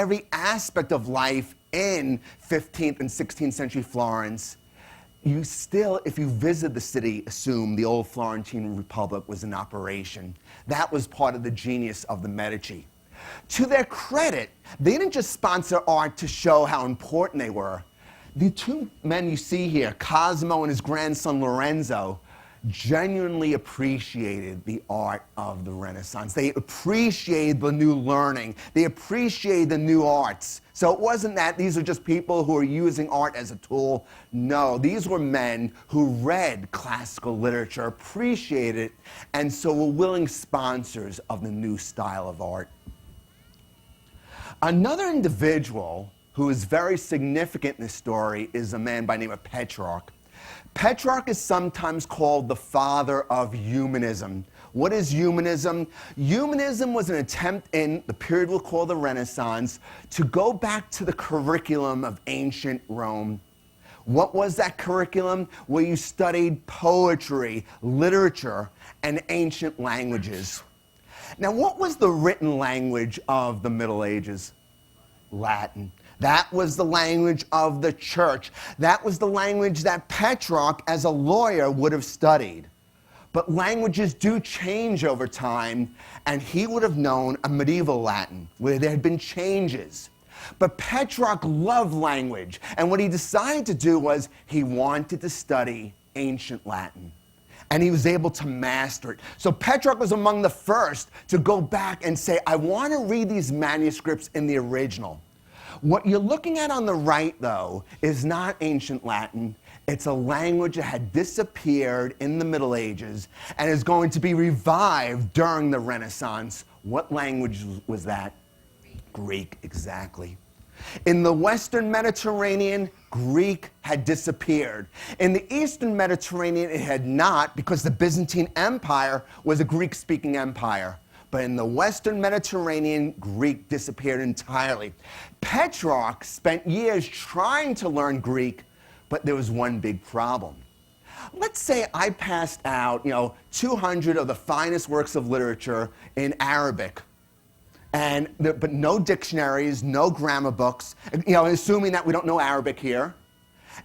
every aspect of life in 15th and 16th century Florence, you still, if you visit the city, assume the old Florentine Republic was in operation. That was part of the genius of the Medici. To their credit, they didn't just sponsor art to show how important they were. The two men you see here, Cosimo and his grandson Lorenzo, genuinely appreciated the art of the Renaissance. They appreciated the new learning. They appreciated the new arts. So it wasn't that these are just people who are using art as a tool. No, these were men who read classical literature, appreciated it, and so were willing sponsors of the new style of art. Another individual who is very significant in this story is a man by the name of Petrarch. Petrarch is sometimes called the father of humanism. What is humanism? Humanism was an attempt in the period we'll call the Renaissance to go back to the curriculum of ancient Rome. What was that curriculum? Where you studied poetry, literature, and ancient languages. Now, what was the written language of the Middle Ages? Latin. That was the language of the church. That was the language that Petrarch, as a lawyer, would have studied. But languages do change over time, and he would have known a medieval Latin, where there had been changes. But Petrarch loved language, and what he decided to do was he wanted to study ancient Latin. And he was able to master it. So Petrarch was among the first to go back and say, I want to read these manuscripts in the original. What you're looking at on the right, though, is not ancient Latin. It's a language that had disappeared in the Middle Ages and is going to be revived during the Renaissance. What language was that? Greek, exactly. In the Western Mediterranean, Greek had disappeared. In the Eastern Mediterranean, it had not, because the Byzantine Empire was a Greek-speaking empire. But in the Western Mediterranean, Greek disappeared entirely. Petrarch spent years trying to learn Greek, but there was one big problem. Let's say I passed out, 200 of the finest works of literature in Arabic, but no dictionaries, no grammar books, assuming that we don't know Arabic here.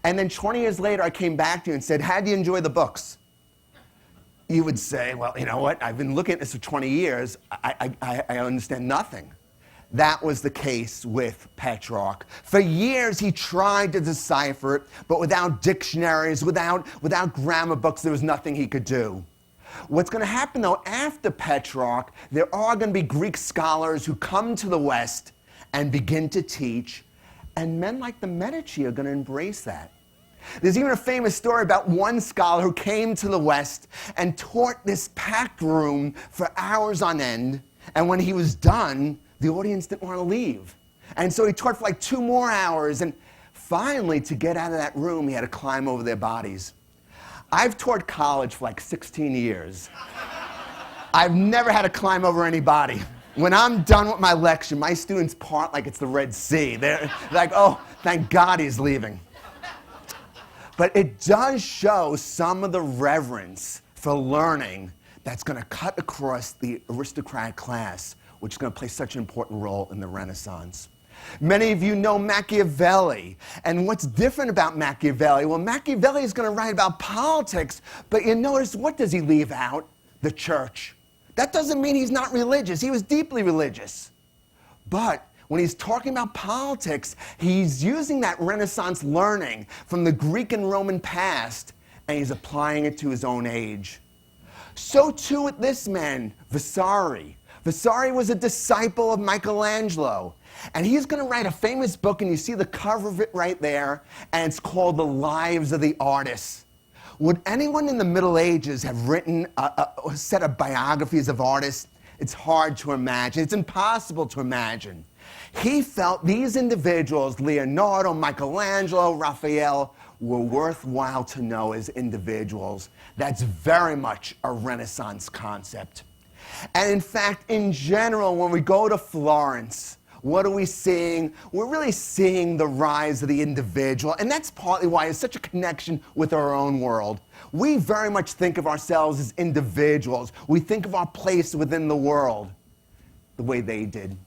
And then 20 years later, I came back to you and said, how do you enjoy the books? You would say, well, you know what? I've been looking at this for 20 years. I understand nothing. That was the case with Petrarch. For years, he tried to decipher it, but without dictionaries, without grammar books, there was nothing he could do. What's going to happen, though, after Petrarch, there are going to be Greek scholars who come to the West and begin to teach, and men like the Medici are going to embrace that. There's even a famous story about one scholar who came to the West and taught this packed room for hours on end, and when he was done, the audience didn't want to leave. And so he taught for like 2 more hours, and finally, to get out of that room, he had to climb over their bodies. I've taught college for like 16 years. I've never had to climb over anybody. When I'm done with my lecture, my students part like it's the Red Sea. They're like, oh, thank God he's leaving. But it does show some of the reverence for learning that's going to cut across the aristocratic class, which is going to play such an important role in the Renaissance. Many of you know Machiavelli. And what's different about Machiavelli? Well, Machiavelli is going to write about politics, but you notice, what does he leave out? The church. That doesn't mean he's not religious. He was deeply religious. But when he's talking about politics, he's using that Renaissance learning from the Greek and Roman past, and he's applying it to his own age. So too with this man, Vasari. Vasari was a disciple of Michelangelo. And he's going to write a famous book, and you see the cover of it right there, and it's called The Lives of the Artists. Would anyone in the Middle Ages have written a set of biographies of artists? It's hard to imagine. It's impossible to imagine. He felt these individuals, Leonardo, Michelangelo, Raphael, were worthwhile to know as individuals. That's very much a Renaissance concept. And in fact, in general, when we go to Florence, what are we seeing? We're really seeing the rise of the individual, and that's partly why it's such a connection with our own world. We very much think of ourselves as individuals. We think of our place within the world the way they did.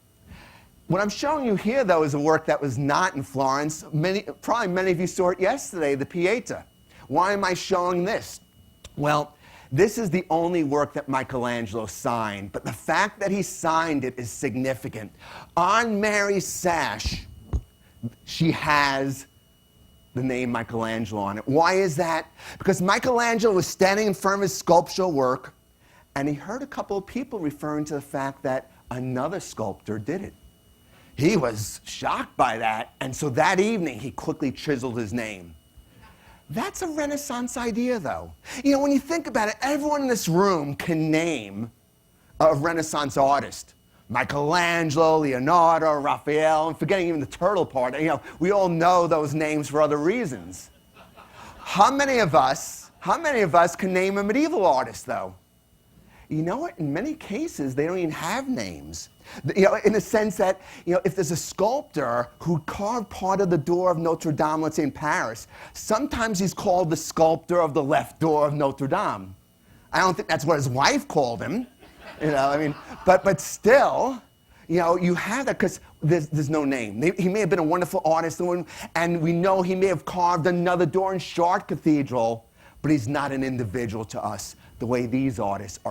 What I'm showing you here, though, is a work that was not in Florence. Probably many of you saw it yesterday, the Pieta. Why am I showing this? Well, this is the only work that Michelangelo signed, but the fact that he signed it is significant. On Mary's sash, she has the name Michelangelo on it. Why is that? Because Michelangelo was standing in front of his sculptural work, and he heard a couple of people referring to the fact that another sculptor did it. He was shocked by that, and so that evening he quickly chiseled his name. That's a Renaissance idea, though. You know, when you think about it, everyone in this room can name a Renaissance artist. Michelangelo, Leonardo, Raphael, and forgetting even the turtle part. You know, we all know those names for other reasons. How many of us can name a medieval artist, though? You know what? In many cases, they don't even have names. You know, in the sense that, you know, if there's a sculptor who carved part of the door of Notre Dame, let's say in Paris, sometimes he's called the sculptor of the left door of Notre Dame. I don't think that's what his wife called him. You know, I mean, but still, you know, you have that because there's no name. He may have been a wonderful artist, and we know he may have carved another door in Chartres Cathedral, but he's not an individual to us the way these artists are.